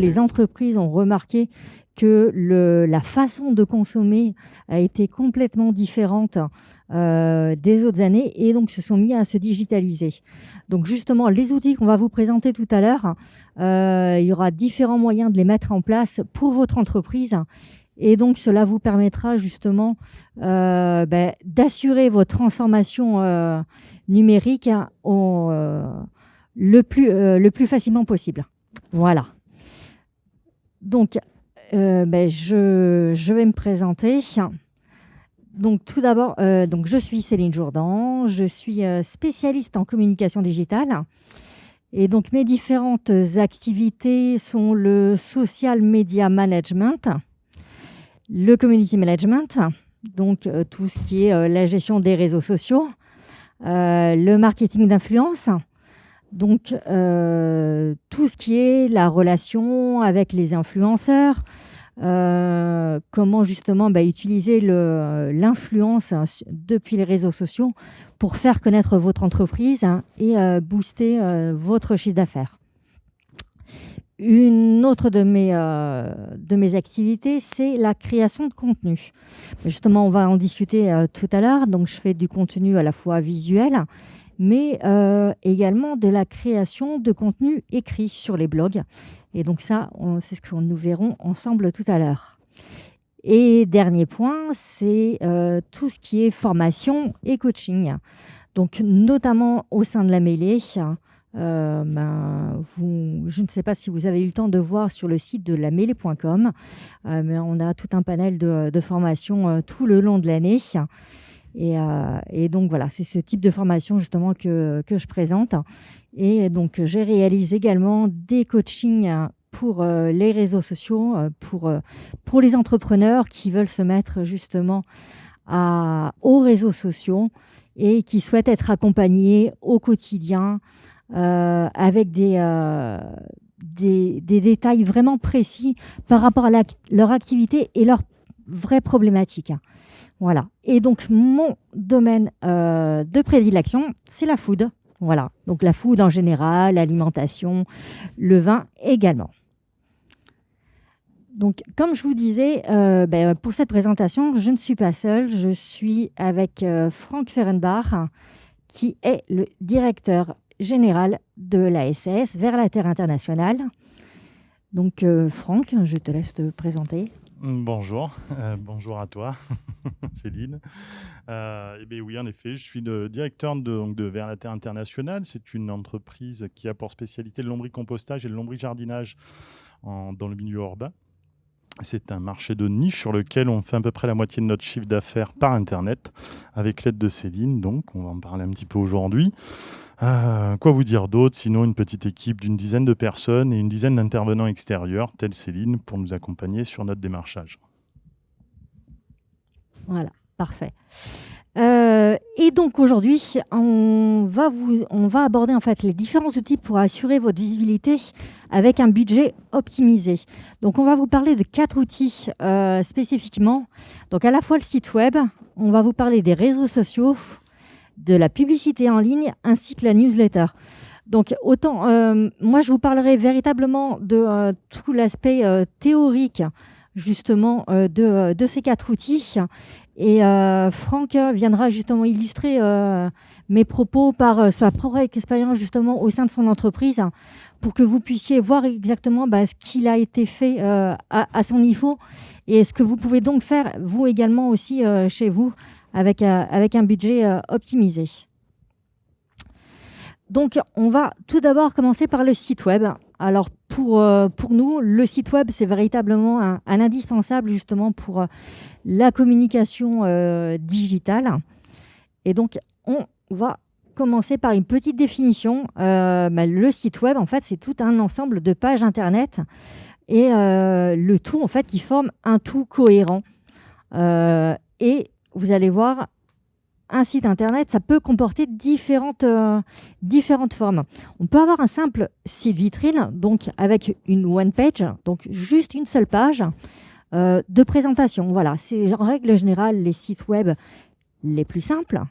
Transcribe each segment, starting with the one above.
les entreprises ont remarqué que la façon de consommer a été complètement différente des autres années et donc se sont mis à se digitaliser. Donc justement, les outils qu'on va vous présenter tout à l'heure, il y aura différents moyens de les mettre en place pour votre entreprise. Et donc, cela vous permettra justement d'assurer votre transformation numérique le plus facilement possible. Voilà. Donc, je vais me présenter. Donc, tout d'abord, je suis Céline Jourdan, je suis spécialiste en communication digitale. Et donc, mes différentes activités sont le social media management, le community management, donc tout ce qui est la gestion des réseaux sociaux, le marketing d'influence, donc tout ce qui est la relation avec les influenceurs, comment justement utiliser l'influence depuis les réseaux sociaux pour faire connaître votre entreprise et booster votre chiffre d'affaires. Une autre de mes activités, c'est la création de contenu. Justement, on va en discuter tout à l'heure. Donc, je fais du contenu à la fois visuel, mais également de la création de contenu écrit sur les blogs. Et donc ça, c'est ce que nous verrons ensemble tout à l'heure. Et dernier point, c'est tout ce qui est formation et coaching. Donc, notamment au sein de la mêlée. Je ne sais pas si vous avez eu le temps de voir sur le site de lamêlée.com, mais on a tout un panel de formations tout le long de l'année. Et donc, voilà, c'est ce type de formation justement que je présente. Et donc, j'ai réalisé également des coachings pour les réseaux sociaux, pour les entrepreneurs qui veulent se mettre justement aux réseaux sociaux et qui souhaitent être accompagnés au quotidien avec des détails vraiment précis par rapport à leur activité et leurs vraies problématiques. Voilà. Et donc, mon domaine de prédilection, c'est la food. Voilà. Donc, la food en général, l'alimentation, le vin également. Donc, comme je vous disais, pour cette présentation, je ne suis pas seule. Je suis avec Franck Fehrenbach, qui est le directeur général de la SAS Vers la Terre Internationale. Donc, Franck, je te laisse te présenter. Bonjour, bonjour à toi, Céline. Oui, en effet, je suis le directeur de Vers la Terre Internationale. C'est une entreprise qui a pour spécialité le lombricompostage et le lombricjardinage dans le milieu urbain. C'est un marché de niche sur lequel on fait à peu près la moitié de notre chiffre d'affaires par Internet, avec l'aide de Céline. Donc, on va en parler un petit peu aujourd'hui. Quoi vous dire d'autre, sinon une petite équipe d'une dizaine de personnes et une dizaine d'intervenants extérieurs, tels Céline, pour nous accompagner sur notre démarchage. Voilà, parfait. Et donc aujourd'hui, on va aborder en fait les différents outils pour assurer votre visibilité avec un budget optimisé. Donc on va vous parler de 4 outils spécifiquement. Donc à la fois le site web, on va vous parler des réseaux sociaux, de la publicité en ligne ainsi que la newsletter. Donc autant, moi je vous parlerai véritablement de tout l'aspect théorique justement de ces 4 outils. Et Franck viendra justement illustrer mes propos par sa propre expérience justement au sein de son entreprise pour que vous puissiez voir exactement ce qu'il a été fait à son niveau et ce que vous pouvez donc faire vous également aussi chez vous avec un budget optimisé. Donc, on va tout d'abord commencer par le site web. Alors, pour nous, le site web, c'est véritablement un indispensable justement pour la communication digitale. Et donc, on va commencer par une petite définition. Le site web, en fait, c'est tout un ensemble de pages Internet et le tout, en fait, qui forme un tout cohérent. Et vous allez voir, un site Internet, ça peut comporter différentes formes. On peut avoir un simple site vitrine, donc avec une one page, donc juste une seule page de présentation. Voilà, c'est en règle générale les sites web les plus simples.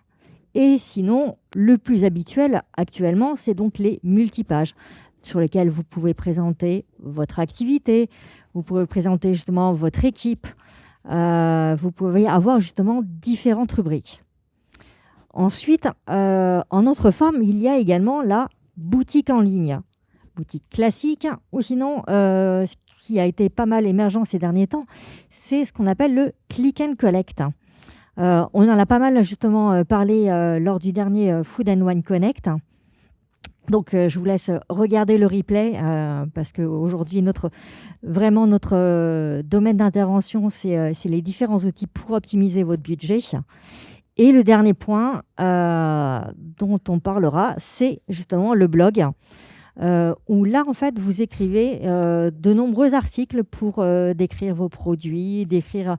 Et sinon, le plus habituel actuellement, c'est donc les multipages. sur lesquels vous pouvez présenter votre activité, vous pouvez présenter justement votre équipe, vous pouvez avoir justement différentes rubriques. Ensuite, en autre forme, il y a également la boutique en ligne. Boutique classique, ou sinon, ce qui a été pas mal émergent ces derniers temps, c'est ce qu'on appelle le click and collect. On en a pas mal justement parlé lors du dernier Food & Wine Connect. Donc, je vous laisse regarder le replay parce qu'aujourd'hui, vraiment notre domaine d'intervention, c'est les différents outils pour optimiser votre budget. Et le dernier point dont on parlera, c'est justement le blog, où là, en fait, vous écrivez de nombreux articles pour décrire vos produits, décrire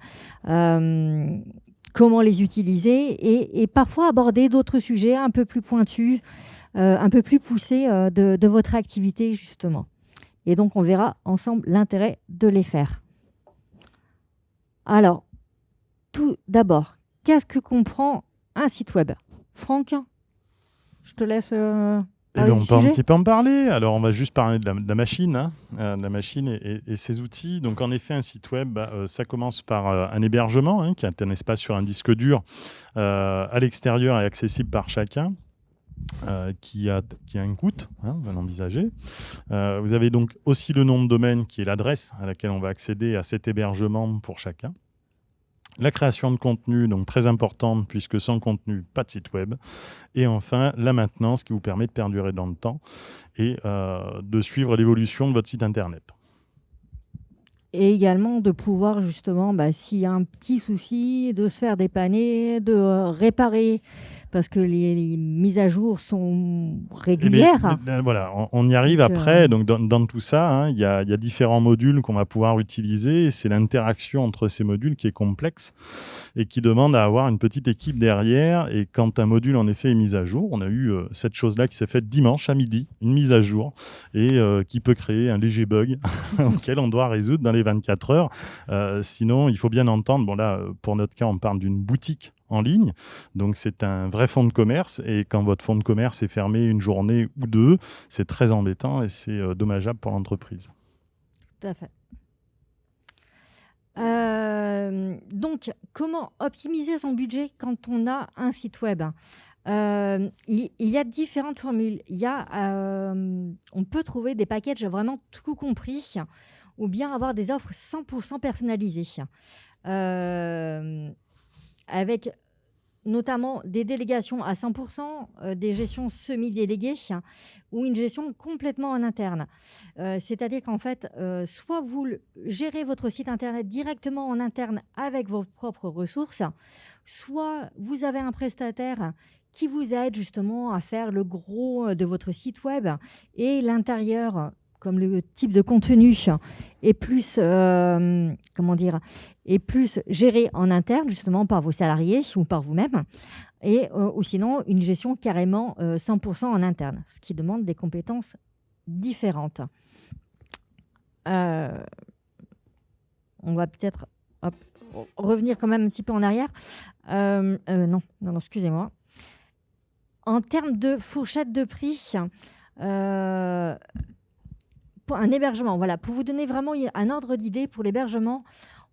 comment les utiliser et parfois aborder d'autres sujets un peu plus pointus, un peu plus poussés de votre activité, justement. Et donc, on verra ensemble l'intérêt de les faire. Alors, tout d'abord, qu'est-ce que comprend un site web? Franck, je te laisse on peut un petit peu en parler. Alors, on va juste parler de la machine, de la machine et ses outils. Donc, en effet, un site web, ça commence par un hébergement qui est un espace sur un disque dur à l'extérieur et accessible par chacun. Qui a un coût, on va l'envisager. Vous avez donc aussi le nom de domaine qui est l'adresse à laquelle on va accéder à cet hébergement pour chacun. La création de contenu, donc très importante, puisque sans contenu, pas de site web. Et enfin, la maintenance qui vous permet de perdurer dans le temps et de suivre l'évolution de votre site internet. Et également de pouvoir justement, s'il y a un petit souci, de se faire dépanner, de réparer, parce que les mises à jour sont régulières. Voilà, on y arrive après. Donc, dans tout ça, il y a différents modules qu'on va pouvoir utiliser. Et c'est l'interaction entre ces modules qui est complexe et qui demande à avoir une petite équipe derrière. Et quand un module, en effet, est mis à jour, on a eu cette chose-là qui s'est faite dimanche à midi, une mise à jour, et qui peut créer un léger bug auquel on doit résoudre dans les 24 heures. Sinon, il faut bien entendre, bon là, pour notre cas, on parle d'une boutique en ligne. Donc, c'est un vrai fonds de commerce. Et quand votre fonds de commerce est fermé une journée ou deux, c'est très embêtant et c'est dommageable pour l'entreprise. Tout à fait. Donc, comment optimiser son budget quand on a un site web? Il y a différentes formules. On peut trouver des packages vraiment tout compris ou bien avoir des offres 100% personnalisées. Avec notamment des délégations à 100%, des gestions semi-déléguées ou une gestion complètement en interne. C'est-à-dire qu'en fait, soit vous gérez votre site internet directement en interne avec vos propres ressources, soit vous avez un prestataire qui vous aide justement à faire le gros de votre site web et l'intérieur, comme le type de contenu est plus, est plus géré en interne, justement par vos salariés ou par vous-même, ou sinon une gestion carrément 100% en interne, ce qui demande des compétences différentes. On va peut-être revenir quand même un petit peu en arrière. Non, excusez-moi. En termes de fourchette de prix, pour un hébergement, voilà, pour vous donner vraiment un ordre d'idée pour l'hébergement,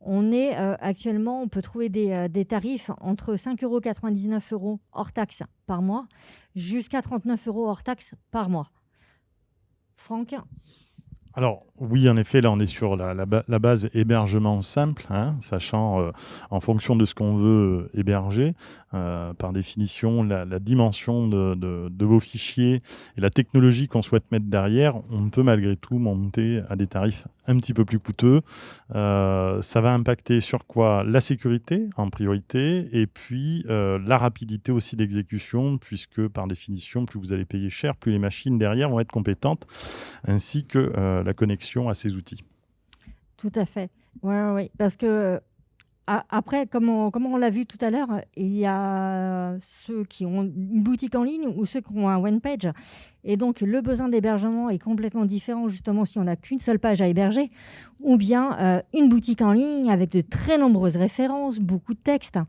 on est actuellement, on peut trouver des tarifs entre 5,99 € hors taxe par mois jusqu'à 39 € hors taxe par mois. Franck? Alors, oui, en effet, là, on est sur la base hébergement simple, sachant, en fonction de ce qu'on veut héberger, par définition, la dimension de vos fichiers et la technologie qu'on souhaite mettre derrière, on peut malgré tout monter à des tarifs un petit peu plus coûteux. Ça va impacter sur quoi? La sécurité en priorité, et puis la rapidité aussi d'exécution, puisque par définition, plus vous allez payer cher, plus les machines derrière vont être compétentes, ainsi que la connexion à ces outils. Tout à fait. Oui, parce que après, comme on l'a vu tout à l'heure, il y a ceux qui ont une boutique en ligne ou ceux qui ont un one page. Et donc, le besoin d'hébergement est complètement différent, justement, si on n'a qu'une seule page à héberger, ou bien une boutique en ligne avec de très nombreuses références, beaucoup de textes.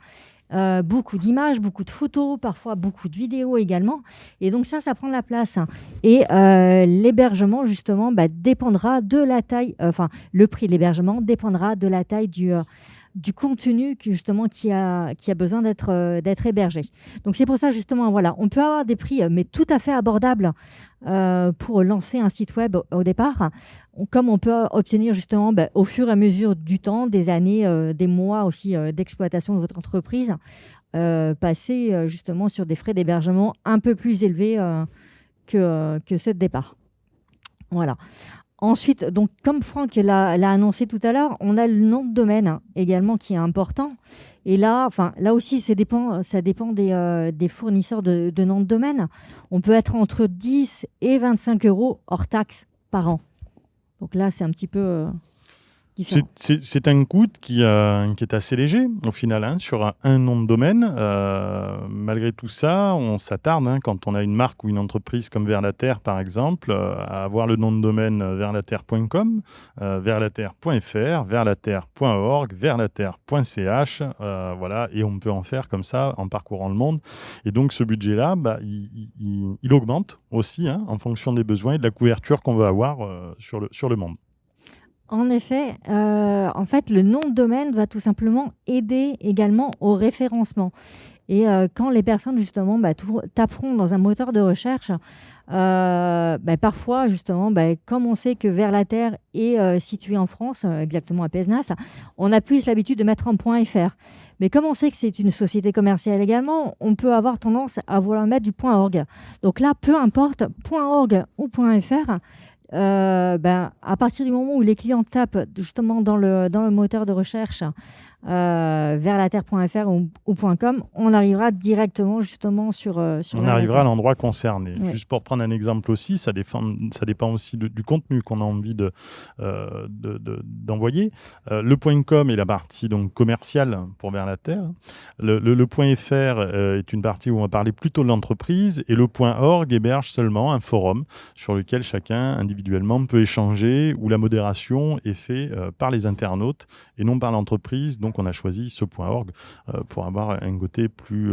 beaucoup d'images, beaucoup de photos, parfois beaucoup de vidéos également. Et donc ça prend de la place. Et l'hébergement, justement, dépendra de la taille, le prix de l'hébergement dépendra de la taille du contenu justement qui a besoin d'être hébergé. Donc c'est pour ça justement, voilà, on peut avoir des prix mais tout à fait abordables pour lancer un site web au départ, comme on peut obtenir justement au fur et à mesure du temps, des années, des mois aussi d'exploitation de votre entreprise, passer justement sur des frais d'hébergement un peu plus élevés que ceux de départ. Voilà. Ensuite, donc, comme Franck l'a annoncé tout à l'heure, on a le nom de domaine également qui est important. Et là aussi, ça dépend des fournisseurs de noms de domaine. On peut être entre 10 et 25 euros hors taxe par an. Donc là, c'est un petit peu différent. C'est un coût qui est assez léger au final sur un nom de domaine. Malgré tout ça, on s'attarde quand on a une marque ou une entreprise comme Vers la Terre par exemple, à avoir le nom de domaine verslaterre.com, verslaterre.fr, verslaterre.org, verslaterre.ch, voilà, et on peut en faire comme ça en parcourant le monde. Et donc ce budget-là, il augmente aussi en fonction des besoins et de la couverture qu'on veut avoir sur le monde. En effet, en fait, le nom de domaine va tout simplement aider également au référencement. Et quand les personnes, justement, taperont dans un moteur de recherche, parfois, justement, comme on sait que Vers la Terre est situé en France, exactement à Pézenas, on a plus l'habitude de mettre un .fr. Mais comme on sait que c'est une société commerciale également, on peut avoir tendance à vouloir mettre du .org. Donc là, peu importe, .org ou .fr, à partir du moment où les clients tapent justement dans le moteur de recherche verslaterre.fr ou .com, on arrivera directement justement sur on arrivera à l'endroit concerné. Ouais. Juste pour prendre un exemple aussi, ça dépend aussi du contenu qu'on a envie d'envoyer. Le .com est la partie donc commerciale pour Vers la Terre. Le .fr est une partie où on va parler plutôt de l'entreprise, et le .org héberge seulement un forum sur lequel chacun individuellement peut échanger, où la modération est faite par les internautes et non par l'entreprise. Donc on a choisi ce .org pour avoir un côté plus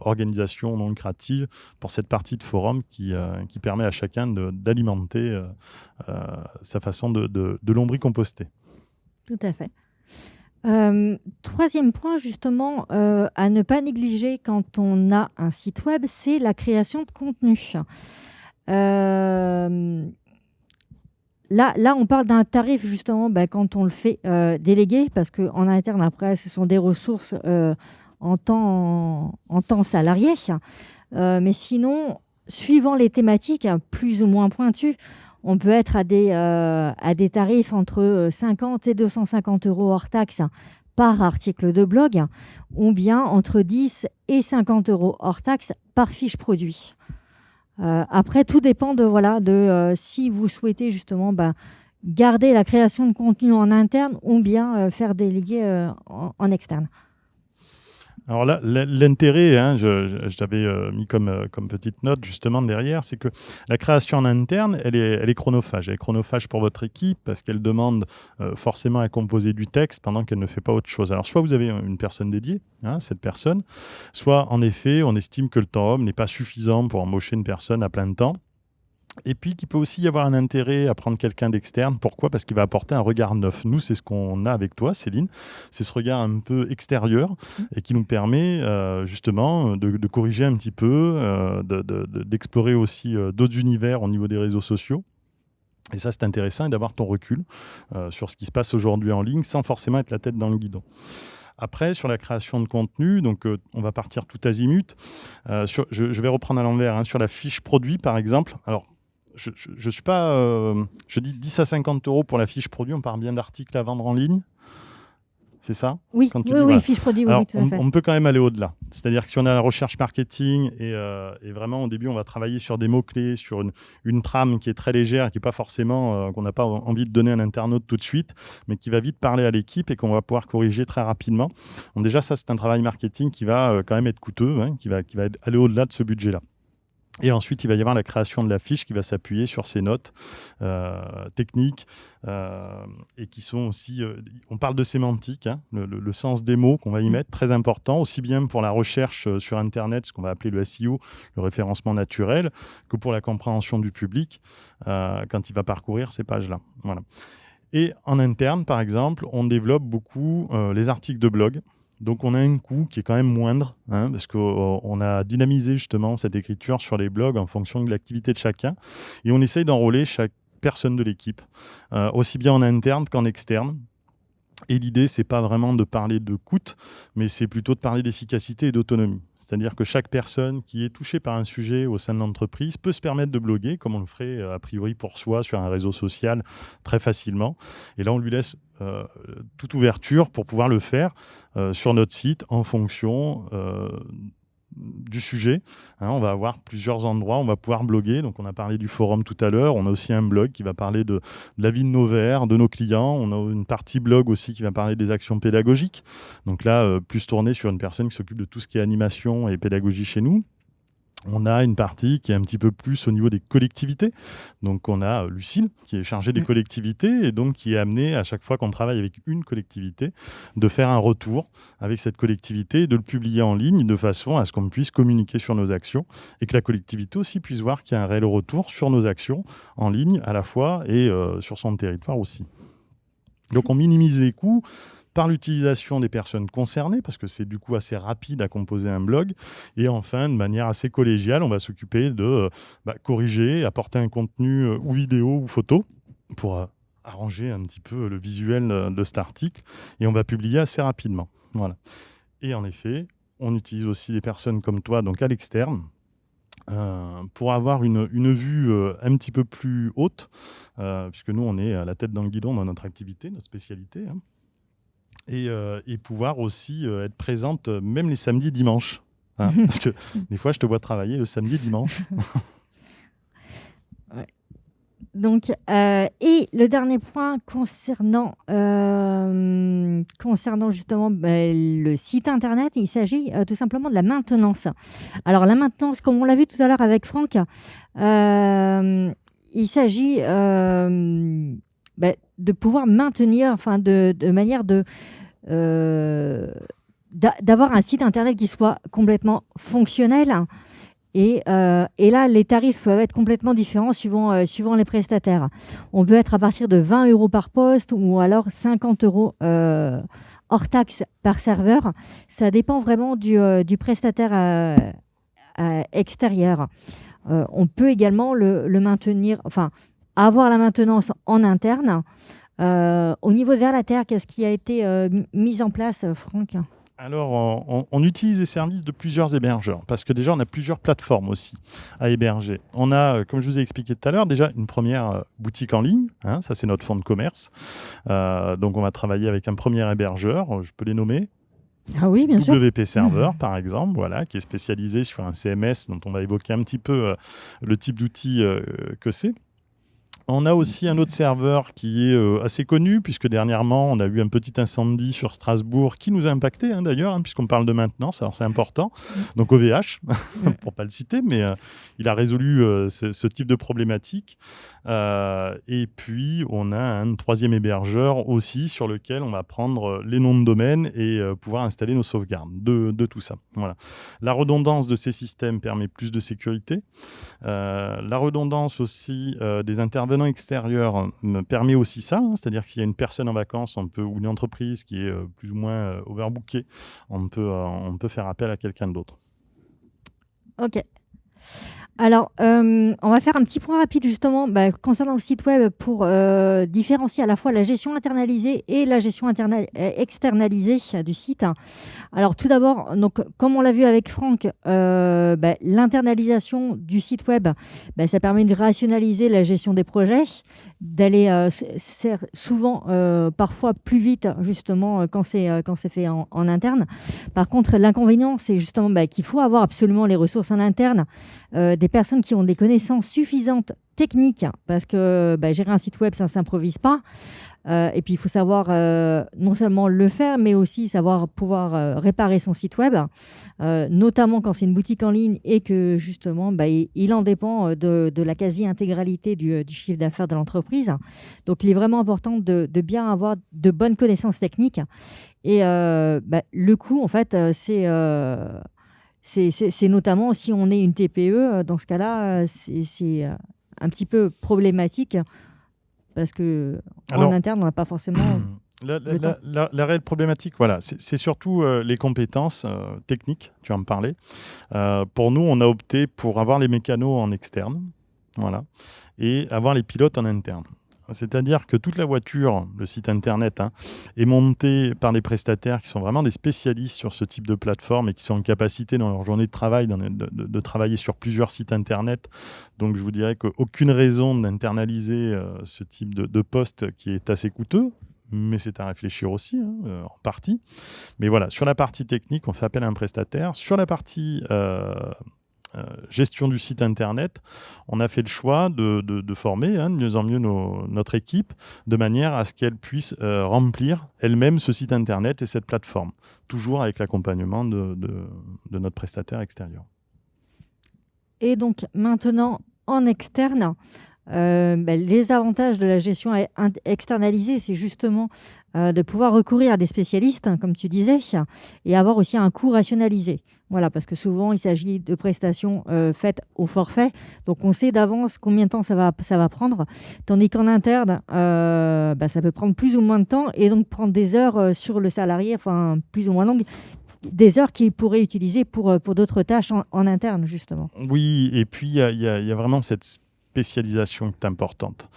organisation non lucrative pour cette partie de forum qui permet à chacun d'alimenter sa façon de lombricomposter. Tout à fait. Troisième point, justement, à ne pas négliger quand on a un site web, c'est la création de contenu. Là, on parle d'un tarif, justement, quand on le fait déléguer, parce qu'en interne, après, ce sont des ressources en temps salarié. Mais sinon, suivant les thématiques, plus ou moins pointues, on peut être à des tarifs entre 50 et 250 euros hors taxe par article de blog, ou bien entre 10 et 50 euros hors taxe par fiche produit. Après, tout dépend de si vous souhaitez justement garder la création de contenu en interne ou bien faire déléguer en externe. Alors là, l'intérêt, je t'avais mis comme petite note justement derrière, c'est que la création en interne, elle est chronophage. Elle est chronophage pour votre équipe parce qu'elle demande forcément à composer du texte pendant qu'elle ne fait pas autre chose. Alors soit vous avez une personne dédiée, cette personne, soit en effet, on estime que le temps homme n'est pas suffisant pour embaucher une personne à plein temps. Et puis, qu'il peut aussi y avoir un intérêt à prendre quelqu'un d'externe. Pourquoi ? Parce qu'il va apporter un regard neuf. Nous, c'est ce qu'on a avec toi, Céline. C'est ce regard un peu extérieur et qui nous permet justement de corriger un petit peu, d'explorer aussi d'autres univers au niveau des réseaux sociaux. Et ça, c'est intéressant, et d'avoir ton recul sur ce qui se passe aujourd'hui en ligne sans forcément être la tête dans le guidon. Après, sur la création de contenu, donc on va partir tout azimut. Je vais reprendre à l'envers. Sur la fiche produit, par exemple. Alors, je suis pas... je dis 10 à 50 euros pour la fiche produit. On parle bien d'articles à vendre en ligne. C'est ça ? Oui, oui, fiche produit, oui, tout à fait. On peut quand même aller au-delà. C'est-à-dire que si on a la recherche marketing et vraiment au début, on va travailler sur des mots-clés, sur une trame qui est très légère et qui n'est pas forcément, qu'on n'a pas envie de donner à un internaute tout de suite, mais qui va vite parler à l'équipe et qu'on va pouvoir corriger très rapidement. Donc déjà, ça, c'est un travail marketing qui va quand même être coûteux, qui va aller au-delà de ce budget-là. Et ensuite, il va y avoir la création de la fiche qui va s'appuyer sur ces notes techniques et qui sont aussi... on parle de sémantique, hein, le sens des mots qu'on va y mettre, très important, aussi bien pour la recherche sur Internet, ce qu'on va appeler le SEO, le référencement naturel, que pour la compréhension du public quand il va parcourir ces pages-là. Voilà. Et en interne, par exemple, on développe beaucoup les articles de blog. Donc, on a un coût qui est quand même moindre, hein, parce qu'on a dynamisé justement cette écriture sur les blogs en fonction de l'activité de chacun. Et on essaye d'enrôler chaque personne de l'équipe, aussi bien en interne qu'en externe. Et l'idée, c'est pas vraiment de parler de coût, mais c'est plutôt de parler d'efficacité et d'autonomie. C'est-à-dire que chaque personne qui est touchée par un sujet au sein de l'entreprise peut se permettre de bloguer, comme on le ferait a priori pour soi sur un réseau social très facilement. Et là, on lui laisse toute ouverture pour pouvoir le faire sur notre site en fonction du sujet. Hein, on va avoir plusieurs endroits, on va pouvoir bloguer. Donc, on a parlé du forum tout à l'heure. On a aussi un blog qui va parler de la vie de nos verts, de nos clients. On a une partie blog aussi qui va parler des actions pédagogiques. Donc là, plus tourné sur une personne qui s'occupe de tout ce qui est animation et pédagogie chez nous. On a une partie qui est un petit peu plus au niveau des collectivités. Donc, on a Lucille qui est chargée des collectivités et donc qui est amenée à chaque fois qu'on travaille avec une collectivité de faire un retour avec cette collectivité et de le publier en ligne de façon à ce qu'on puisse communiquer sur nos actions et que la collectivité aussi puisse voir qu'il y a un réel retour sur nos actions en ligne à la fois et sur son territoire aussi. Donc, on minimise les coûts par l'utilisation des personnes concernées, parce que c'est du coup assez rapide à composer un blog. Et enfin, de manière assez collégiale, on va s'occuper de corriger, apporter un contenu ou vidéo ou photo pour arranger un petit peu le visuel de cet article. Et on va publier assez rapidement. Voilà. Et en effet, on utilise aussi des personnes comme toi, donc à l'externe, pour avoir une vue un petit peu plus haute, puisque nous, on est à la tête dans le guidon dans notre activité, notre spécialité, hein. Et pouvoir aussi être présente même les samedis et dimanches. Hein, parce que des fois, je te vois travailler le samedi et dimanche. Ouais. Donc, et le dernier point concernant justement le site internet, il s'agit tout simplement de la maintenance. Alors, la maintenance, comme on l'a vu tout à l'heure avec Franck, il s'agit de pouvoir maintenir, enfin, de manière d'avoir un site internet qui soit complètement fonctionnel. Et là, les tarifs peuvent être complètement différents suivant les prestataires. On peut être à partir de 20 € par poste ou alors 50 € hors taxe par serveur. Ça dépend vraiment du prestataire extérieur. On peut également le maintenir, enfin, avoir la maintenance en interne. Au niveau de Verlaterre, qu'est-ce qui a été mis en place, Franck ? Alors, on utilise les services de plusieurs hébergeurs parce que déjà, on a plusieurs plateformes aussi à héberger. On a, comme je vous ai expliqué tout à l'heure, déjà une première boutique en ligne. Hein, ça, c'est notre fonds de commerce. Donc, on va travailler avec un premier hébergeur. Je peux les nommer. Ah oui, bien sûr. WP Server, par exemple, voilà, qui est spécialisé sur un CMS dont on va évoquer un petit peu le type d'outil que c'est. On a aussi un autre serveur qui est assez connu, puisque dernièrement, on a eu un petit incendie sur Strasbourg qui nous a impacté, hein, d'ailleurs, hein, puisqu'on parle de maintenance, alors c'est important. Donc OVH, pour ne pas le citer, mais il a résolu ce type de problématique. Et puis, on a un troisième hébergeur aussi sur lequel on va prendre les noms de domaine et pouvoir installer nos sauvegardes de tout ça. Voilà. La redondance de ces systèmes permet plus de sécurité. La redondance aussi des intervenants extérieurs permet aussi ça, hein, c'est-à-dire que s'il y a une personne en vacances ou une entreprise qui est plus ou moins overbookée, on peut faire appel à quelqu'un d'autre. Ok. Alors, on va faire un petit point rapide justement concernant le site web pour différencier à la fois la gestion internalisée et la gestion externalisée du site. Alors tout d'abord, donc, comme on l'a vu avec Franck, l'internalisation du site web, ça permet de rationaliser la gestion des projets, d'aller souvent, parfois plus vite justement quand c'est fait en interne. Par contre, l'inconvénient, c'est justement qu'il faut avoir absolument les ressources en interne, des personnes qui ont des connaissances suffisantes techniques, parce que gérer un site web, ça ne s'improvise pas. Et puis, il faut savoir non seulement le faire, mais aussi savoir pouvoir réparer son site web, notamment quand c'est une boutique en ligne et que justement, il en dépend de la quasi-intégralité du chiffre d'affaires de l'entreprise. Donc, il est vraiment important de bien avoir de bonnes connaissances techniques. Et le coût, en fait, c'est notamment si on est une TPE, dans ce cas-là, c'est un petit peu problématique parce qu'en interne, on n'a pas forcément le temps. La réelle problématique, voilà, c'est surtout les compétences techniques, tu en parlais. Pour nous, on a opté pour avoir les mécanos en externe, voilà, et avoir les pilotes en interne. C'est-à-dire que toute la voiture, le site internet, est montée par des prestataires qui sont vraiment des spécialistes sur ce type de plateforme et qui sont en capacité dans leur journée de travail de travailler sur plusieurs sites internet. Donc je vous dirais qu'aucune raison d'internaliser ce type de poste qui est assez coûteux. Mais c'est à réfléchir aussi, en partie. Mais voilà, sur la partie technique, on fait appel à un prestataire. Sur la partie gestion du site internet, on a fait le choix de former de mieux en mieux notre équipe de manière à ce qu'elle puisse remplir elle-même ce site internet et cette plateforme, toujours avec l'accompagnement de notre prestataire extérieur. Et donc maintenant, en externe, les avantages de la gestion externalisée, c'est justement de pouvoir recourir à des spécialistes, comme tu disais, et avoir aussi un coût rationalisé. Voilà, parce que souvent, il s'agit de prestations faites au forfait. Donc, on sait d'avance combien de temps ça va prendre. Tandis qu'en interne, ça peut prendre plus ou moins de temps et donc prendre des heures sur le salarié, enfin, plus ou moins longues, des heures qu'il pourrait utiliser pour d'autres tâches en interne, justement. Oui, et puis il y a vraiment cette spécialisation qui est importante.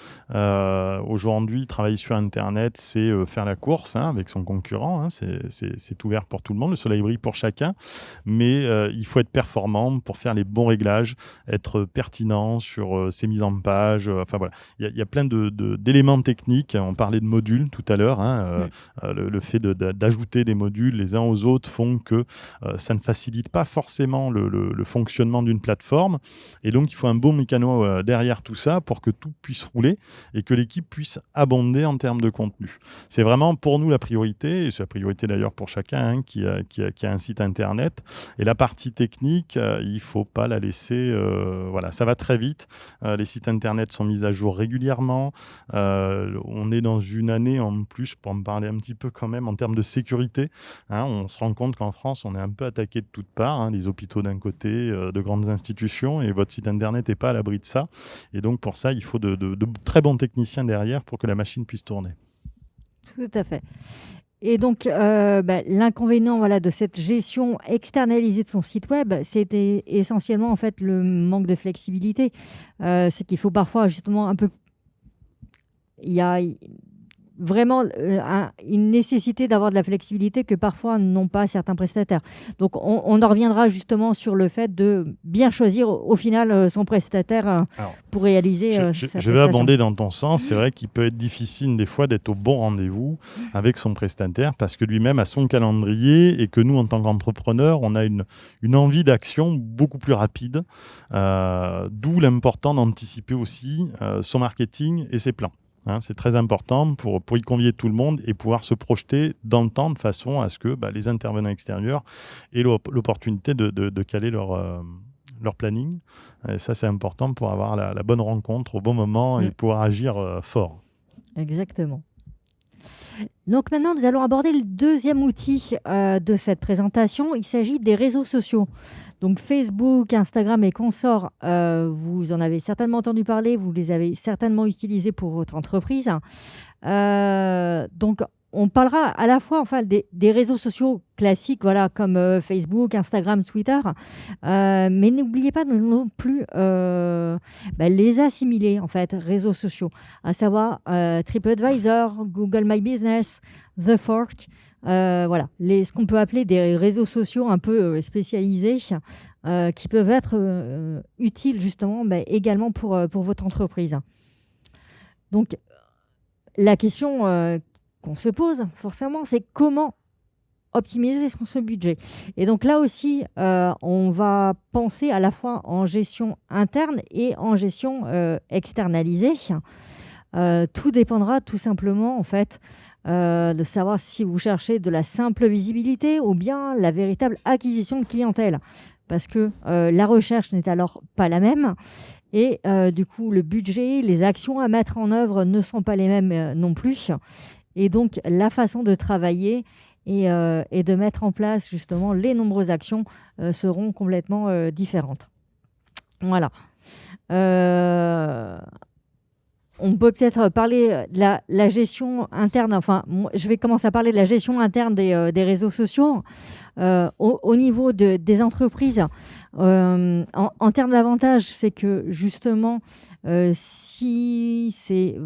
Aujourd'hui, travailler sur Internet, c'est faire la course avec son concurrent. C'est ouvert pour tout le monde, le soleil brille pour chacun. Mais il faut être performant pour faire les bons réglages, être pertinent sur ses mises en page. Enfin voilà, il y a plein d'éléments techniques. On parlait de modules tout à l'heure. Le fait d'ajouter des modules les uns aux autres font que ça ne facilite pas forcément le fonctionnement d'une plateforme. Et donc, il faut un bon mécano derrière tout ça pour que tout puisse rouler et que l'équipe puisse abonder en termes de contenu. C'est vraiment pour nous la priorité, et c'est la priorité d'ailleurs pour chacun qui a un site internet. Et la partie technique, il ne faut pas la laisser... voilà, ça va très vite. Les sites internet sont mis à jour régulièrement. On est dans une année en plus, pour en parler un petit peu quand même, en termes de sécurité. On se rend compte qu'en France, on est un peu attaqué de toutes parts. Les hôpitaux d'un côté, de grandes institutions, et votre site internet n'est pas à l'abri de ça. Et donc, pour ça, il faut de très bons techniciens derrière pour que la machine puisse tourner. Tout à fait. Et donc, l'inconvénient de cette gestion externalisée de son site web, c'était essentiellement en fait, le manque de flexibilité. C'est qu'il faut parfois justement un peu... Il y a vraiment une nécessité d'avoir de la flexibilité que parfois n'ont pas certains prestataires. Donc, on en reviendra justement sur le fait de bien choisir au final son prestataire pour réaliser sa prestation. Je vais abonder dans ton sens. C'est vrai qu'il peut être difficile des fois d'être au bon rendez-vous avec son prestataire parce que lui-même a son calendrier et que nous, en tant qu'entrepreneurs, on a une envie d'action beaucoup plus rapide. D'où l'important d'anticiper aussi son marketing et ses plans. C'est très important pour y convier tout le monde et pouvoir se projeter dans le temps de façon à ce que les intervenants extérieurs aient l'opportunité de caler leur planning. Et ça, c'est important pour avoir la bonne rencontre au bon moment et pouvoir agir fort. Exactement. Donc maintenant, nous allons aborder le deuxième outil de cette présentation. Il s'agit des réseaux sociaux. Donc Facebook, Instagram et consorts, vous en avez certainement entendu parler, vous les avez certainement utilisés pour votre entreprise. Donc on parlera à la fois des réseaux sociaux classiques, comme Facebook, Instagram, Twitter, mais n'oubliez pas non plus les assimiler, réseaux sociaux, à savoir TripAdvisor, Google My Business, The Fork, ce qu'on peut appeler des réseaux sociaux un peu spécialisés qui peuvent être utiles justement également pour votre entreprise. Donc, la question qu'on se pose forcément, c'est comment optimiser son budget. Et donc là aussi, on va penser à la fois en gestion interne et en gestion externalisée. Tout dépendra tout simplement, en fait, de savoir si vous cherchez de la simple visibilité ou bien la véritable acquisition de clientèle. Parce que la recherche n'est alors pas la même et du coup, le budget, les actions à mettre en œuvre ne sont pas les mêmes non plus. Et donc, la façon de travailler et de mettre en place justement les nombreuses actions seront complètement différentes. Voilà. Euh, On peut peut-être parler de la gestion interne. Enfin, moi, je vais commencer à parler de la gestion interne des réseaux sociaux. Au niveau des entreprises, en termes d'avantages, c'est que justement, si c'est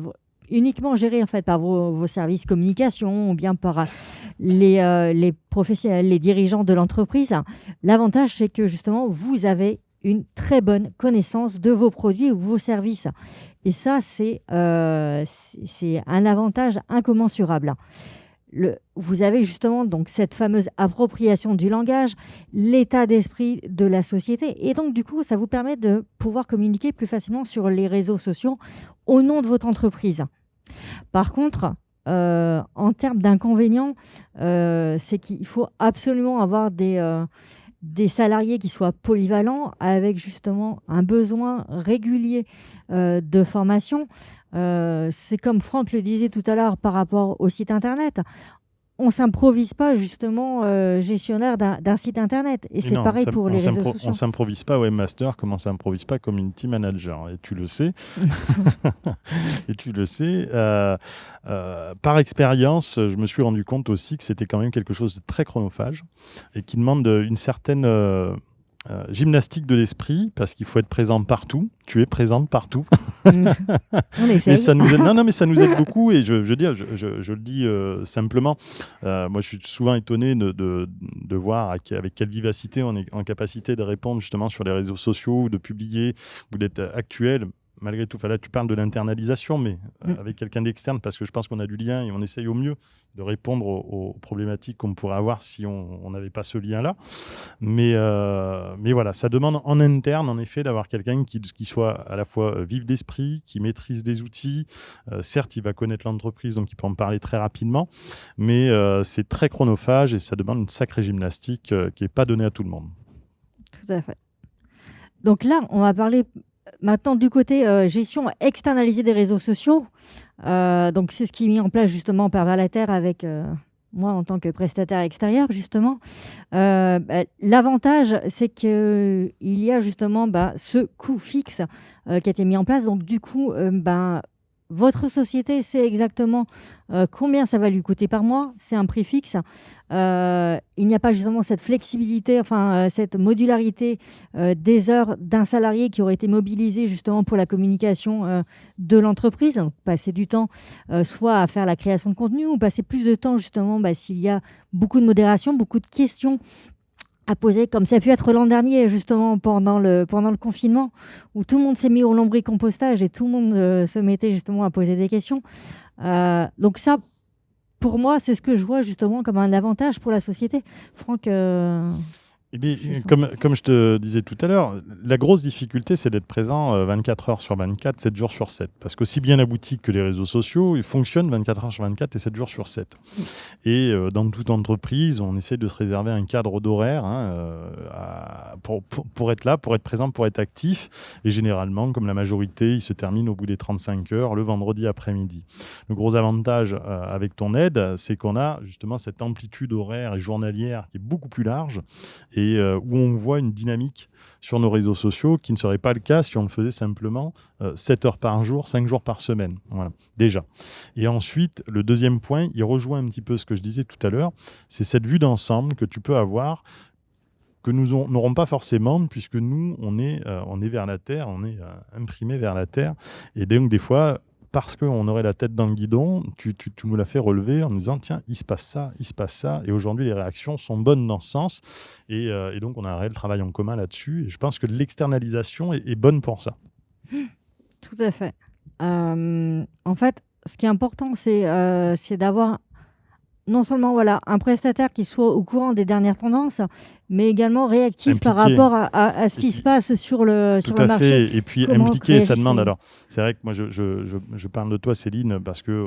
uniquement géré en fait par vos services communication ou bien par les professionnels, les dirigeants de l'entreprise, l'avantage c'est que justement vous avez une très bonne connaissance de vos produits ou vos services. Et ça, c'est un avantage incommensurable. Vous avez justement donc cette fameuse appropriation du langage, l'état d'esprit de la société. Et donc, du coup, ça vous permet de pouvoir communiquer plus facilement sur les réseaux sociaux au nom de votre entreprise. Par contre, en termes d'inconvénients, c'est qu'il faut absolument avoir des salariés qui soient polyvalents avec justement un besoin régulier de formation. C'est comme Franck le disait tout à l'heure par rapport au site internet. On ne s'improvise pas justement gestionnaire d'un site internet. Et c'est pareil pour les réseaux sociaux. On ne s'improvise pas webmaster comme on ne s'improvise pas community manager. Et tu le sais. Et tu le sais. Par expérience, je me suis rendu compte aussi que c'était quand même quelque chose de très chronophage et qui demande une certaine gymnastique de l'esprit parce qu'il faut être présent partout. Tu es présente partout. On essaye. Mais ça nous aide, non, mais ça nous aide beaucoup et je le dis simplement. Moi, je suis souvent étonné de voir avec quelle vivacité on est en capacité de répondre justement sur les réseaux sociaux ou de publier ou d'être actuel. Malgré tout, là, tu parles de l'internalisation, mais avec quelqu'un d'externe, parce que je pense qu'on a du lien et on essaye au mieux de répondre aux problématiques qu'on pourrait avoir si on n'avait pas ce lien-là. Mais voilà, ça demande en interne, en effet, d'avoir quelqu'un qui soit à la fois vif d'esprit, qui maîtrise des outils. Certes, il va connaître l'entreprise, donc il peut en parler très rapidement, mais c'est très chronophage et ça demande une sacrée gymnastique qui n'est pas donnée à tout le monde. Tout à fait. Donc là, on va parler maintenant du côté gestion externalisée des réseaux sociaux. Donc c'est ce qui est mis en place justement par Verlater avec moi en tant que prestataire extérieur justement. L'avantage c'est qu'il y a justement ce coût fixe qui a été mis en place. Donc du coup, votre société sait exactement combien ça va lui coûter par mois. C'est un prix fixe. Il n'y a pas justement cette flexibilité, cette modularité des heures d'un salarié qui aurait été mobilisé justement pour la communication de l'entreprise. Donc, passer du temps soit à faire la création de contenu ou passer plus de temps justement s'il y a beaucoup de modération, beaucoup de questions à poser, comme ça a pu être l'an dernier, justement, pendant le confinement, où tout le monde s'est mis au lombricompostage et tout le monde se mettait justement à poser des questions. Donc ça, pour moi, c'est ce que je vois justement comme un avantage pour la société. Franck Eh bien, comme je te disais tout à l'heure, la grosse difficulté, c'est d'être présent 24 heures sur 24, 7 jours sur 7. Parce qu'aussi bien la boutique que les réseaux sociaux, ils fonctionnent 24 heures sur 24 et 7 jours sur 7. Et dans toute entreprise, on essaie de se réserver un cadre d'horaire pour être là, pour être présent, pour être actif. Et généralement, comme la majorité, il se termine au bout des 35 heures, le vendredi après-midi. Le gros avantage avec ton aide, c'est qu'on a justement cette amplitude horaire et journalière qui est beaucoup plus large et où on voit une dynamique sur nos réseaux sociaux qui ne serait pas le cas si on le faisait simplement 7 heures par jour, 5 jours par semaine. Voilà, déjà. Et ensuite, le deuxième point, il rejoint un petit peu ce que je disais tout à l'heure, c'est cette vue d'ensemble que tu peux avoir, que nous n'aurons pas forcément, puisque nous, on est vers la terre, on est imprimé vers la terre. Et donc, des fois, parce qu'on aurait la tête dans le guidon, tu nous l'as fait relever en nous disant, tiens, il se passe ça. Et aujourd'hui, les réactions sont bonnes dans ce sens. Et donc, on a un réel travail en commun là-dessus. Et je pense que l'externalisation est bonne pour ça. Tout à fait. En fait, ce qui est important, c'est d'avoir non seulement un prestataire qui soit au courant des dernières tendances, mais également réactif par Impliqué. rapport à ce Et qui puis, se passe sur le tout à marché. fait. Et puis Comment impliqué, ça demande. réagissez-vous? Alors, c'est vrai que moi, je parle de toi, Céline, parce que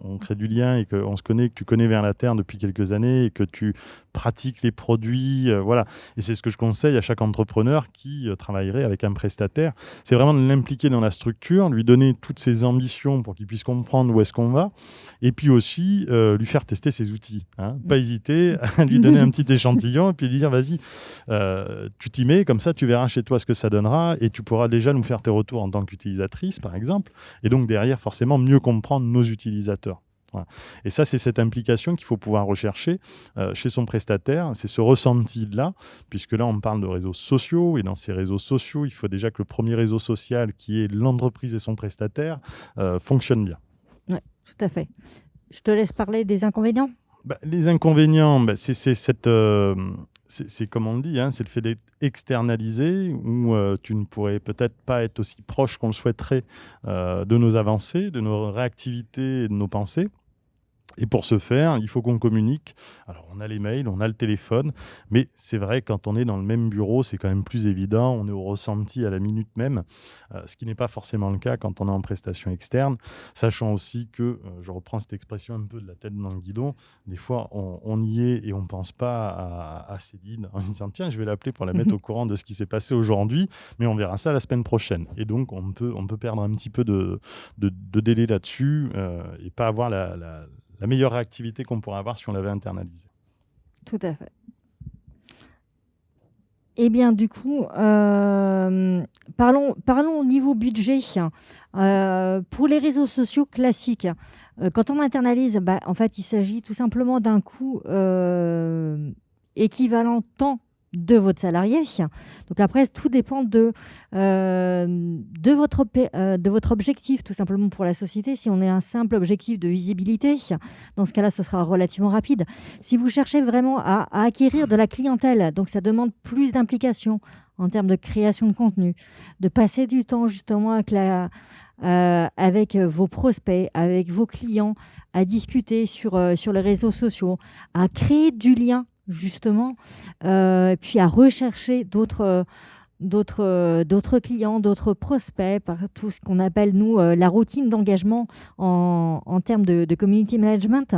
on crée du lien et qu'on se connaît, que tu connais Vers la Terre depuis quelques années et que tu pratiques les produits. Voilà. Et c'est ce que je conseille à chaque entrepreneur qui travaillerait avec un prestataire. C'est vraiment de l'impliquer dans la structure, lui donner toutes ses ambitions pour qu'il puisse comprendre où est-ce qu'on va. Et puis aussi, lui faire tester ses outils. Hein. Pas hésiter à lui donner un petit échantillon et puis lui dire, vas-y, tu t'y mets, comme ça tu verras chez toi ce que ça donnera et tu pourras déjà nous faire tes retours en tant qu'utilisatrice, par exemple, et donc derrière, forcément, mieux comprendre nos utilisateurs. Voilà. Et ça, c'est cette implication qu'il faut pouvoir rechercher chez son prestataire. C'est ce ressenti-là, puisque là, on parle de réseaux sociaux, et dans ces réseaux sociaux, il faut déjà que le premier réseau social, qui est l'entreprise et son prestataire, fonctionne bien. Oui, tout à fait. Je te laisse parler des inconvénients. Les inconvénients, c'est cette... c'est comme on le dit, hein, c'est le fait d'être externalisé, où tu ne pourrais peut-être pas être aussi proche qu'on le souhaiterait de nos avancées, de nos réactivités et de nos pensées. Et pour ce faire, il faut qu'on communique. Alors, on a les mails, on a le téléphone, mais c'est vrai, quand on est dans le même bureau, c'est quand même plus évident. On est au ressenti à la minute même, ce qui n'est pas forcément le cas quand on est en prestation externe. Sachant aussi que, je reprends cette expression un peu de la tête dans le guidon, des fois, on y est et on ne pense pas à Céline en disant, tiens, je vais l'appeler pour la mettre au courant de ce qui s'est passé aujourd'hui, mais on verra ça la semaine prochaine. Et donc, on peut perdre un petit peu de délai là-dessus et pas avoir la meilleure réactivité qu'on pourrait avoir si on l'avait internalisé. Tout à fait. Eh bien, du coup, parlons au niveau budget. Pour les réseaux sociaux classiques, quand on internalise, en fait, il s'agit tout simplement d'un coût équivalent temps de votre salarié. Donc après, tout dépend de votre objectif, tout simplement pour la société. Si on a un simple objectif de visibilité, dans ce cas-là, ce sera relativement rapide. Si vous cherchez vraiment à acquérir de la clientèle, donc ça demande plus d'implication en termes de création de contenu, de passer du temps justement avec vos prospects, avec vos clients, à discuter sur les réseaux sociaux, à créer du lien justement, puis à rechercher d'autres clients, d'autres prospects, par tout ce qu'on appelle, nous, la routine d'engagement en termes de community management.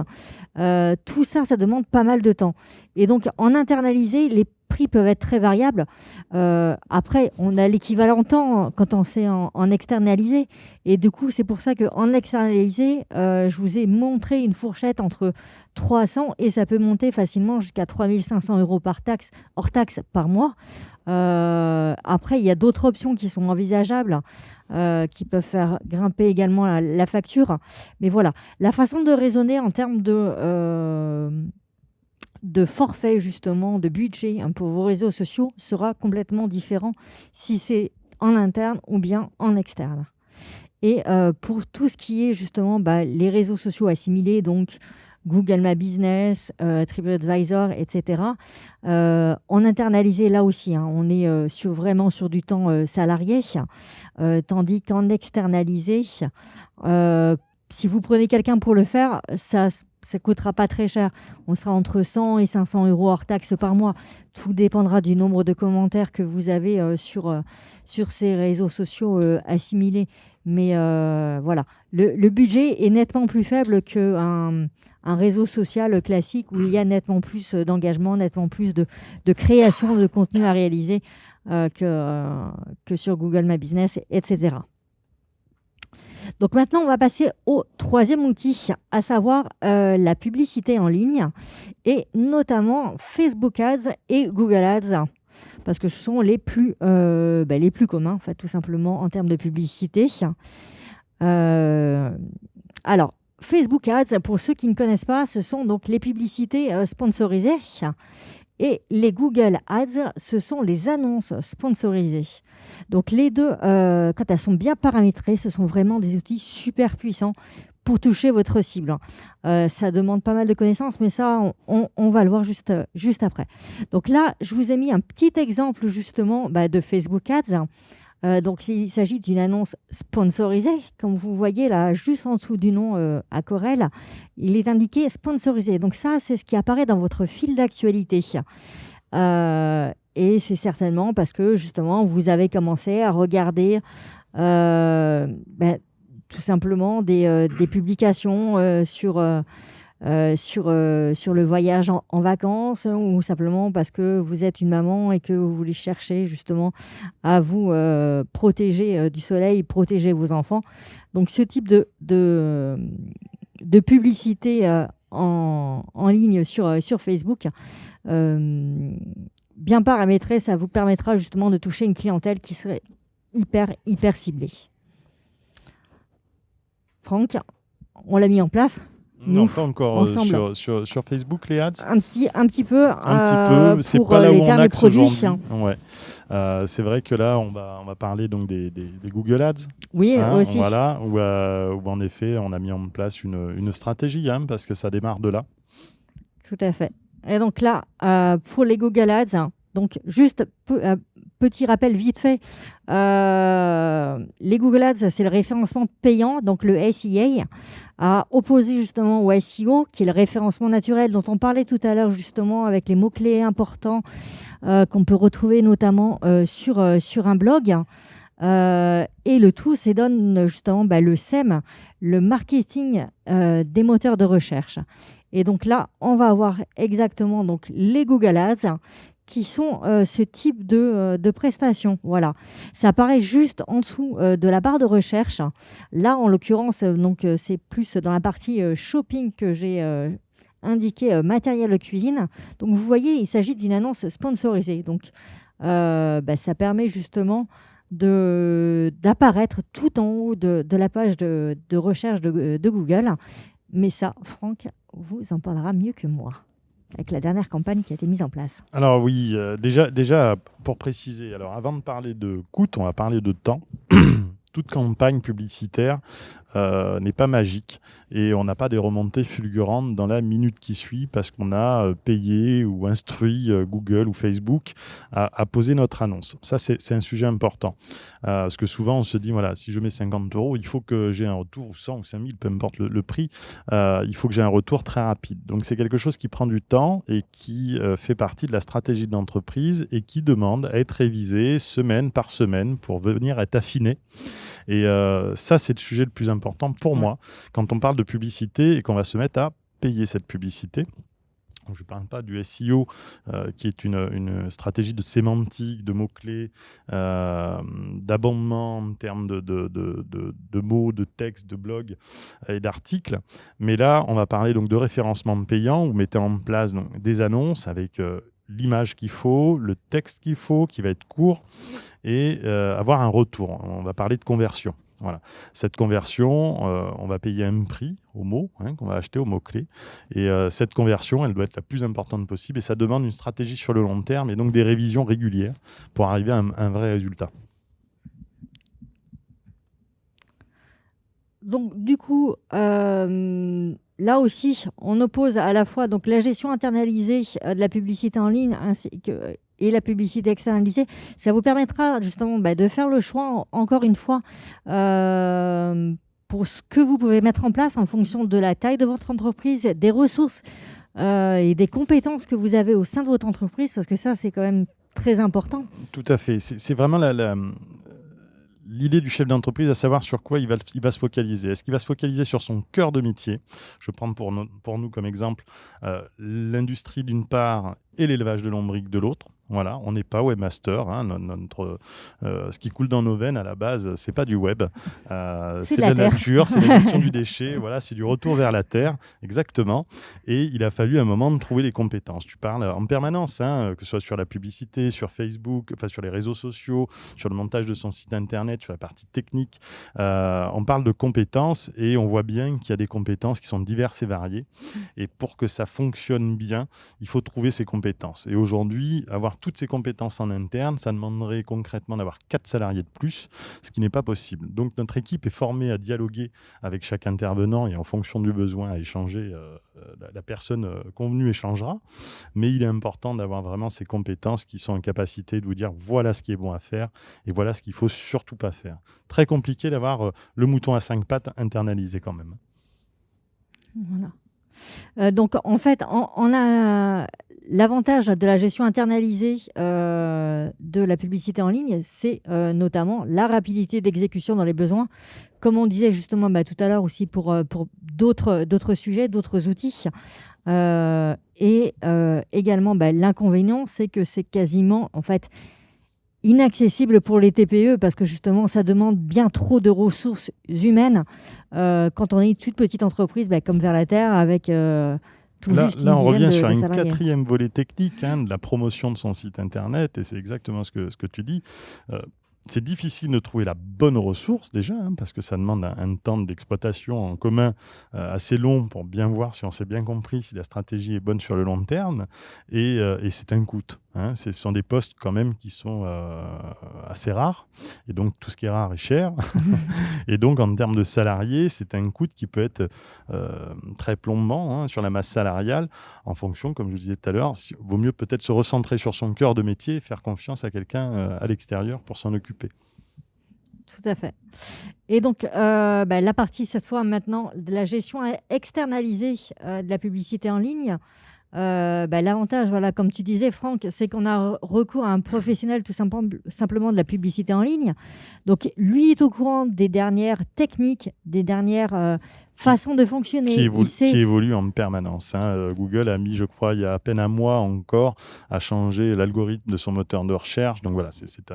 Tout ça, ça demande pas mal de temps. Et donc, en internalisé, les prix peuvent être très variables. Après, on a l'équivalent temps quand on sait en externalisé. Et du coup, c'est pour ça qu'en externalisé, je vous ai montré une fourchette entre 300 et ça peut monter facilement jusqu'à 3 500 € hors taxe par mois. Après, il y a d'autres options qui sont envisageables, qui peuvent faire grimper également la facture. Mais voilà, la façon de raisonner en termes de forfait, justement, de budget pour vos réseaux sociaux sera complètement différent si c'est en interne ou bien en externe. Et pour tout ce qui est justement les réseaux sociaux assimilés, donc Google My Business, TripAdvisor, etc. En internalisé, là aussi, hein, on est vraiment sur du temps salarié, tandis qu'en externalisé, si vous prenez quelqu'un pour le faire, ça ne coûtera pas très cher. On sera entre 100 et 500 € hors taxe par mois. Tout dépendra du nombre de commentaires que vous avez sur ces réseaux sociaux assimilés. Mais voilà, le budget est nettement plus faible qu'un réseau social classique où il y a nettement plus d'engagement, nettement plus de création de contenu à réaliser que sur Google My Business, etc. Donc maintenant, on va passer au troisième outil, à savoir la publicité en ligne, et notamment Facebook Ads et Google Ads, parce que ce sont les plus communs, en fait, tout simplement, en termes de publicité. Alors, Facebook Ads, pour ceux qui ne connaissent pas, ce sont donc les publicités sponsorisées. Et les Google Ads, ce sont les annonces sponsorisées. Donc les deux, quand elles sont bien paramétrées, ce sont vraiment des outils super puissants pour toucher votre cible. Ça demande pas mal de connaissances, mais ça, on va le voir juste après. Donc là, je vous ai mis un petit exemple justement de Facebook Ads. Donc, il s'agit d'une annonce sponsorisée. Comme vous voyez là, juste en dessous du nom à Corel, il est indiqué sponsorisé. Donc ça, c'est ce qui apparaît dans votre fil d'actualité. Et c'est certainement parce que justement, vous avez commencé à regarder tout simplement des publications sur le voyage en vacances, ou simplement parce que vous êtes une maman et que vous voulez chercher justement à vous protéger du soleil, protéger vos enfants. Donc ce type de publicité en ligne sur Facebook, bien paramétrée, ça vous permettra justement de toucher une clientèle qui serait hyper ciblée. Franck, on l'a mis en place? Non, pas encore ensemble. sur Facebook, les ads. Un petit peu. C'est pour pas là les où on derniers axe produits. aujourd'hui. Ouais. C'est vrai que là, on va parler donc des Google Ads. Oui, aussi. Voilà, où en effet, on a mis en place une stratégie, parce que ça démarre de là. Tout à fait. Et donc là, pour les Google Ads, donc juste petit rappel vite fait, les Google Ads, c'est le référencement payant, donc le SEA, à opposer justement au SEO, qui est le référencement naturel dont on parlait tout à l'heure justement avec les mots-clés importants qu'on peut retrouver notamment sur un blog. Et le tout, c'est donne justement le SEM, le marketing des moteurs de recherche. Et donc là, on va avoir exactement donc, les Google Ads qui sont ce type de prestations. Voilà. Ça apparaît juste en dessous de la barre de recherche. Là, en l'occurrence, c'est plus dans la partie shopping que j'ai indiqué matériel de cuisine. Donc, vous voyez, il s'agit d'une annonce sponsorisée. Donc, ça permet justement d'apparaître tout en haut de la page de recherche de Google. Mais ça, Franck vous en parlera mieux que moi, avec la dernière campagne qui a été mise en place. Alors oui, déjà, pour préciser, alors avant de parler de coût, on va parler de temps. Toute campagne publicitaire n'est pas magique et on n'a pas des remontées fulgurantes dans la minute qui suit parce qu'on a payé ou instruit Google ou Facebook à poser notre annonce. Ça, c'est un sujet important. Parce que souvent, on se dit, voilà, si je mets 50 €, il faut que j'ai un retour, ou 100 ou 5000, peu importe le prix, il faut que j'ai un retour très rapide. Donc, c'est quelque chose qui prend du temps et qui fait partie de la stratégie de l'entreprise et qui demande à être révisé semaine par semaine pour venir être affiné. Et ça, c'est le sujet le plus important pour moi quand on parle de publicité et qu'on va se mettre à payer cette publicité. Je ne parle pas du SEO, qui est une stratégie de sémantique, de mots-clés, d'abondement en termes de mots, de textes, de blogs et d'articles. Mais là, on va parler donc de référencement payant. Vous mettez en place donc, des annonces avec l'image qu'il faut, le texte qu'il faut, qui va être court, et avoir un retour. On va parler de conversion. Voilà. Cette conversion, on va payer un prix au mot qu'on va acheter, au mot-clé. Et cette conversion, elle doit être la plus importante possible. Et ça demande une stratégie sur le long terme et donc des révisions régulières pour arriver à un vrai résultat. Donc, du coup, là aussi, on oppose à la fois donc, la gestion internalisée de la publicité en ligne et la publicité externalisée. Ça vous permettra justement de faire le choix, encore une fois, pour ce que vous pouvez mettre en place en fonction de la taille de votre entreprise, des ressources et des compétences que vous avez au sein de votre entreprise, parce que ça, c'est quand même très important. Tout à fait. C'est vraiment l'idée du chef d'entreprise, à savoir sur quoi il va se focaliser. Est-ce qu'il va se focaliser sur son cœur de métier? Je prends pour nous comme exemple l'industrie d'une part et l'élevage de lombric de l'autre. Voilà, on n'est pas webmaster. Ce qui coule dans nos veines à la base, c'est pas du web, c'est de la nature, c'est la gestion du déchet. Voilà, c'est du retour vers la terre, exactement. Et il a fallu un moment de trouver les compétences. Tu parles en permanence, que ce soit sur la publicité, sur Facebook, enfin sur les réseaux sociaux, sur le montage de son site internet, sur la partie technique. On parle de compétences et on voit bien qu'il y a des compétences qui sont diverses et variées. Et pour que ça fonctionne bien, il faut trouver ces compétences. Et aujourd'hui, avoir toutes ces compétences en interne, ça demanderait concrètement d'avoir 4 salariés de plus, ce qui n'est pas possible. Donc notre équipe est formée à dialoguer avec chaque intervenant et en fonction du besoin à échanger, la personne convenue échangera. Mais il est important d'avoir vraiment ces compétences qui sont en capacité de vous dire voilà ce qui est bon à faire et voilà ce qu'il ne faut surtout pas faire. Très compliqué d'avoir le mouton à 5 pattes internalisé quand même. Voilà. Donc, en fait, on a l'avantage de la gestion internalisée de la publicité en ligne, c'est notamment la rapidité d'exécution dans les besoins. Comme on disait justement tout à l'heure aussi pour d'autres sujets, d'autres outils. Et également, l'inconvénient, c'est que c'est quasiment, en fait, inaccessible pour les TPE parce que justement, ça demande bien trop de ressources humaines quand on est une toute petite entreprise comme Verlaterre avec tout juste une Là, on dizaine revient sur de un salariés. quatrième volet technique, de la promotion de son site internet, et c'est exactement ce que tu dis. C'est difficile de trouver la bonne ressource déjà, parce que ça demande un temps d'exploitation en commun assez long pour bien voir si on s'est bien compris, si la stratégie est bonne sur le long terme, et c'est un coût. Ce sont des postes quand même qui sont assez rares, et donc tout ce qui est rare est cher. Et donc en termes de salariés, c'est un coût qui peut être très plombant sur la masse salariale, en fonction, comme je le disais tout à l'heure, il vaut mieux peut-être se recentrer sur son cœur de métier et faire confiance à quelqu'un à l'extérieur pour s'en occuper. Tout à fait. Et donc, la partie, cette fois, maintenant, de la gestion externalisée de la publicité en ligne. L'avantage, voilà, comme tu disais, Franck, c'est qu'on a recours à un professionnel tout simplement de la publicité en ligne. Donc, lui est au courant des dernières techniques, des dernières façons de fonctionner. Qui évolue en permanence. Google a mis, je crois, il y a à peine un mois encore, à changer l'algorithme de son moteur de recherche. Donc voilà, c'est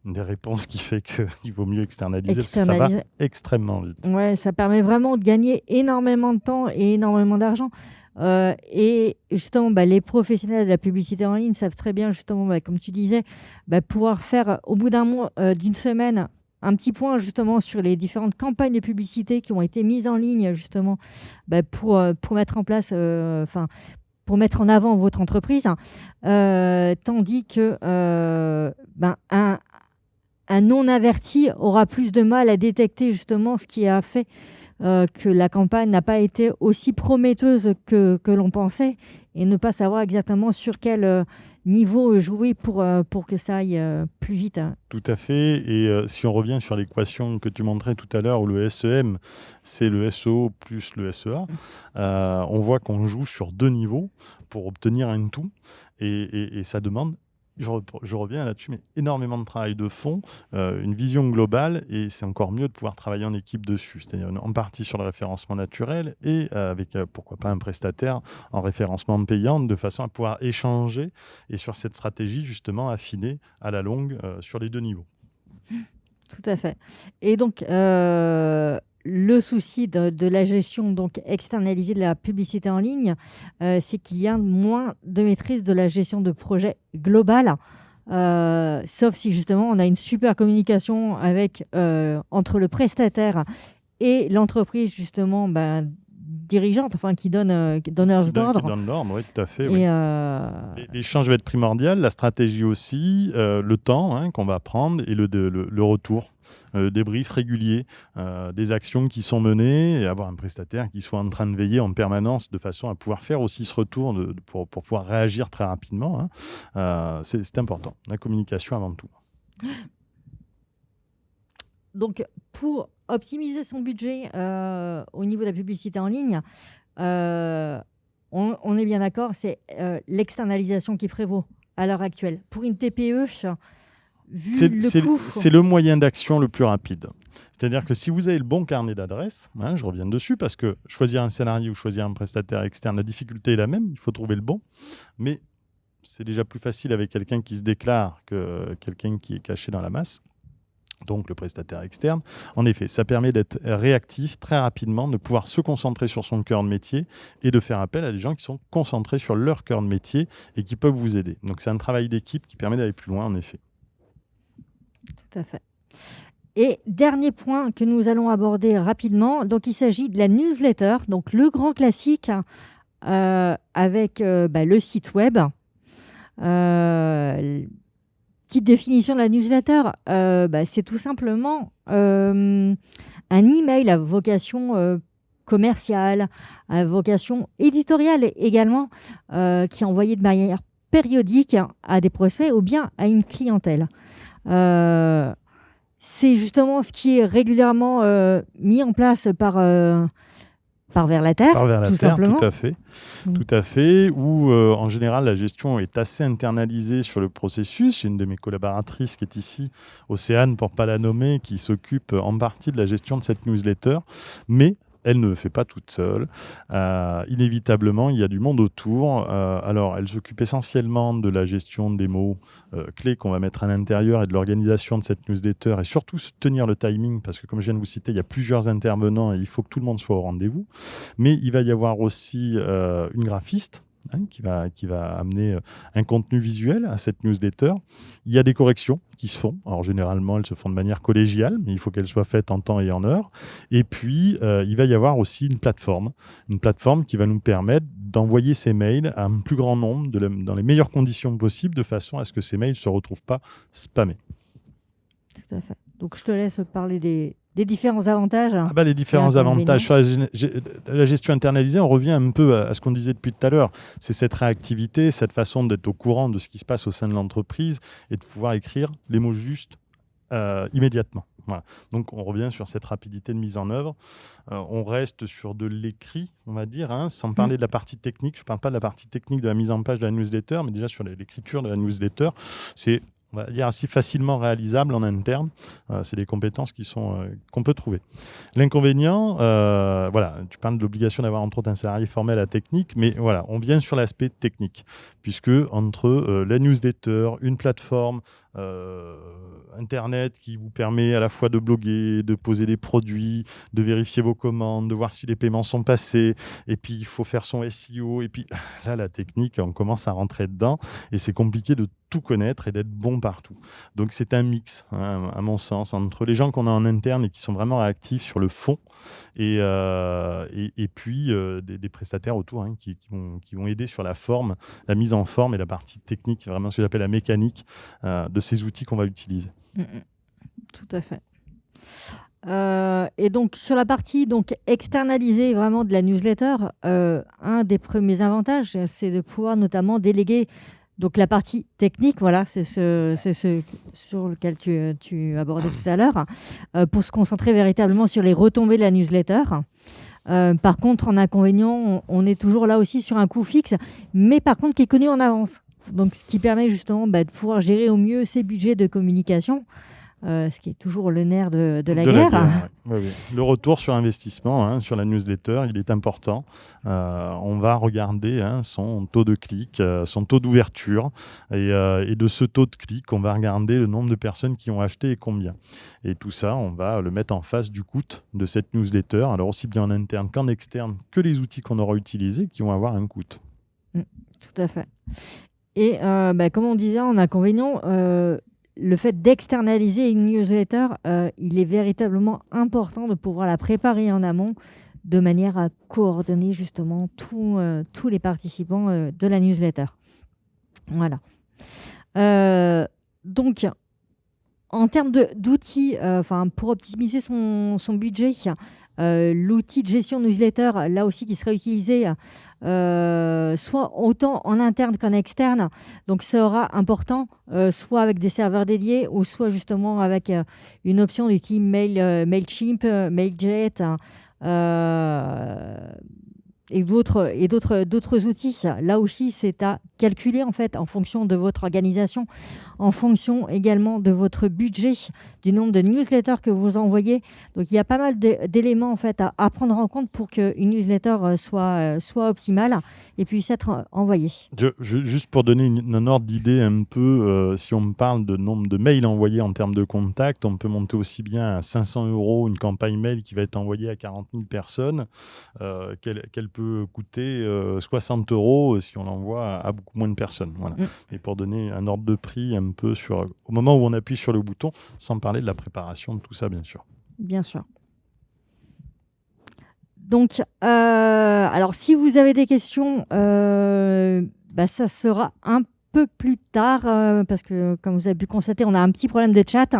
une des réponses qui fait qu'il vaut mieux externaliser parce que ça va extrêmement vite. Ouais, ça permet vraiment de gagner énormément de temps et énormément d'argent. Et justement, les professionnels de la publicité en ligne savent très bien, justement, comme tu disais, pouvoir faire au bout d'un mois, d'une semaine, un petit point justement sur les différentes campagnes de publicité qui ont été mises en ligne justement pour mettre en place, pour mettre en avant votre entreprise, tandis que un non-averti aura plus de mal à détecter justement ce qui a fait que la campagne n'a pas été aussi prometteuse que l'on pensait et ne pas savoir exactement sur quel niveau jouer pour que ça aille plus vite. Tout à fait. Et si on revient sur l'équation que tu montrais tout à l'heure, où le SEM, c'est le SEO plus le SEA, on voit qu'on joue sur 2 niveaux pour obtenir un tout. Et ça demande, je reviens là-dessus, mais énormément de travail de fond, une vision globale, et c'est encore mieux de pouvoir travailler en équipe dessus, c'est-à-dire en partie sur le référencement naturel et avec, pourquoi pas, un prestataire en référencement payant, de façon à pouvoir échanger et sur cette stratégie justement affinée à la longue sur les 2 niveaux. Tout à fait. Et donc, le souci de la gestion donc externalisée de la publicité en ligne, c'est qu'il y a moins de maîtrise de la gestion de projet global, sauf si justement on a une super communication avec, entre le prestataire et l'entreprise justement dirigeante, qui donne donneur d'ordre. Qui donne l'ordre, oui, tout à fait. Et, oui. L'échange va être primordial, la stratégie aussi, le temps qu'on va prendre et le retour, débrief régulier des actions qui sont menées, et avoir un prestataire qui soit en train de veiller en permanence de façon à pouvoir faire aussi ce retour pour pouvoir réagir très rapidement. C'est important, la communication avant tout. Donc, pour optimiser son budget au niveau de la publicité en ligne, on est bien d'accord, c'est l'externalisation qui prévaut à l'heure actuelle. Pour une TPE, vu le coût... C'est le moyen d'action le plus rapide. C'est-à-dire que si vous avez le bon carnet d'adresses, je reviens dessus, parce que choisir un salarié ou choisir un prestataire externe, la difficulté est la même, il faut trouver le bon. Mais c'est déjà plus facile avec quelqu'un qui se déclare que quelqu'un qui est caché dans la masse. Donc le prestataire externe. En effet, ça permet d'être réactif très rapidement, de pouvoir se concentrer sur son cœur de métier et de faire appel à des gens qui sont concentrés sur leur cœur de métier et qui peuvent vous aider. Donc c'est un travail d'équipe qui permet d'aller plus loin, en effet. Tout à fait. Et dernier point que nous allons aborder rapidement, donc il s'agit de la newsletter, donc le grand classique avec le site web. Petite définition de la newsletter, c'est tout simplement un email à vocation commerciale, à vocation éditoriale également, qui est envoyé de manière périodique à des prospects ou bien à une clientèle. C'est justement ce qui est régulièrement mis en place par par Verlater, Par Verlater, tout simplement. tout à fait. Mm. Tout à fait. Où, en général, la gestion est assez internalisée sur le processus. J'ai une de mes collaboratrices qui est ici, Océane, pour ne pas la nommer, qui s'occupe en partie de la gestion de cette newsletter. Mais elle ne le fait pas toute seule. Inévitablement, il y a du monde autour. Alors, elle s'occupe essentiellement de la gestion des mots clés qu'on va mettre à l'intérieur et de l'organisation de cette newsletter et surtout tenir le timing parce que, comme je viens de vous citer, il y a plusieurs intervenants et il faut que tout le monde soit au rendez-vous. Mais il va y avoir aussi une graphiste qui va amener un contenu visuel à cette newsletter. Il y a des corrections qui se font. Alors, généralement, elles se font de manière collégiale, mais il faut qu'elles soient faites en temps et en heure. Et puis, il va y avoir aussi une plateforme qui va nous permettre d'envoyer ces mails à un plus grand nombre, dans les meilleures conditions possibles, de façon à ce que ces mails ne se retrouvent pas spammés. Tout à fait. Donc, je te laisse parler des différents avantages. Les différents avantages sur la gestion internalisée, on revient un peu à ce qu'on disait depuis tout à l'heure. C'est cette réactivité, cette façon d'être au courant de ce qui se passe au sein de l'entreprise et de pouvoir écrire les mots justes immédiatement. Voilà. Donc, on revient sur cette rapidité de mise en œuvre. On reste sur de l'écrit, on va dire, sans parler de la partie technique. Je ne parle pas de la partie technique de la mise en page de la newsletter, mais déjà sur l'écriture de la newsletter, c'est, on va dire, assez facilement réalisable en interne. C'est des compétences qu'on peut trouver. L'inconvénient, tu parles de l'obligation d'avoir entre autres un salarié formé à la technique, mais voilà, on vient sur l'aspect technique, puisque entre la newsletter, une plateforme, Internet qui vous permet à la fois de bloguer, de poser des produits, de vérifier vos commandes, de voir si les paiements sont passés, et puis il faut faire son SEO, et puis là, la technique, on commence à rentrer dedans, et c'est compliqué de tout connaître et d'être bon partout. Donc c'est un mix, à mon sens, entre les gens qu'on a en interne et qui sont vraiment réactifs sur le fond, et puis des prestataires autour qui vont aider sur la forme, la mise en forme et la partie technique, vraiment ce que j'appelle la mécanique de ces outils qu'on va utiliser. Tout à fait. Et donc, sur la partie externalisée vraiment de la newsletter, un des premiers avantages, c'est de pouvoir notamment déléguer la partie technique, voilà, c'est ce sur lequel tu abordais tout à l'heure, pour se concentrer véritablement sur les retombées de la newsletter. Par contre, en inconvénient, on est toujours là aussi sur un coût fixe, mais par contre qui est connu en avance. Donc, ce qui permet justement de pouvoir gérer au mieux ses budgets de communication, ce qui est toujours le nerf de la guerre. Ouais. Oui. Le retour sur investissement sur la newsletter, il est important. On va regarder son taux de clic, son taux d'ouverture. Et de ce taux de clic, on va regarder le nombre de personnes qui ont acheté et combien. Et tout ça, on va le mettre en face du coût de cette newsletter. Alors aussi bien en interne qu'en externe, que les outils qu'on aura utilisés qui vont avoir un coût. Tout à fait. Et comme on disait en inconvénient, le fait d'externaliser une newsletter, il est véritablement important de pouvoir la préparer en amont de manière à coordonner justement tous les participants de la newsletter. Voilà. Donc, en termes d'outils, pour optimiser son budget, l'outil de gestion newsletter, là aussi, qui serait utilisé soit autant en interne qu'en externe. Donc, ça sera important, soit avec des serveurs dédiés ou soit justement avec une option du type Mailchimp, Mailjet et d'autres outils. Là aussi, c'est à calculer en fait en fonction de votre organisation, en fonction également de votre budget, du nombre de newsletters que vous envoyez. Donc, il y a pas mal d'éléments en fait à prendre en compte pour qu'une newsletter soit optimale et puisse être envoyée. Juste pour donner un ordre d'idée un peu, si on me parle de nombre de mails envoyés en termes de contact, on peut monter aussi bien à 500 € une campagne mail qui va être envoyée à 40 000 personnes, qu'elle peut coûter 60 € si on l'envoie à beaucoup moins de personnes. Voilà. Et pour donner un ordre de prix un peu au moment où on appuie sur le bouton, sans parler de la préparation de tout ça, bien sûr. Bien sûr. Donc, alors si vous avez des questions, ça sera un peu plus tard, parce que comme vous avez pu constater, on a un petit problème de chat.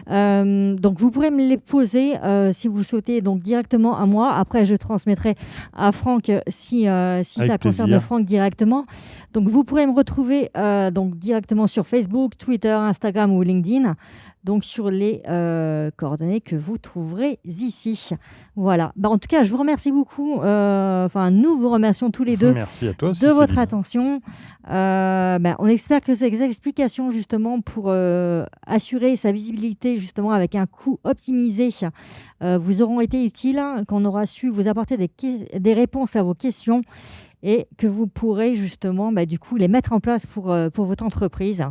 Donc vous pourrez me les poser si vous le souhaitez, donc directement à moi. Après, je transmettrai à Franck si ça concerne plaisir. Franck directement. Donc vous pourrez me retrouver donc directement sur Facebook, Twitter, Instagram ou LinkedIn. Donc sur les coordonnées que vous trouverez ici. Voilà. Bah, en tout cas, je vous remercie beaucoup. Nous vous remercions tous les deux Merci à toi aussi, de votre Céline. attention. On espère que ces explications, justement, pour assurer sa visibilité, justement, avec un coût optimisé, vous auront été utiles, qu'on aura su vous apporter des réponses à vos questions et que vous pourrez, justement, du coup, les mettre en place pour votre entreprise.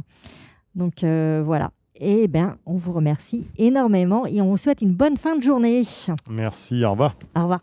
Donc, voilà. Et on vous remercie énormément et on vous souhaite une bonne fin de journée. Merci, au revoir. Au revoir.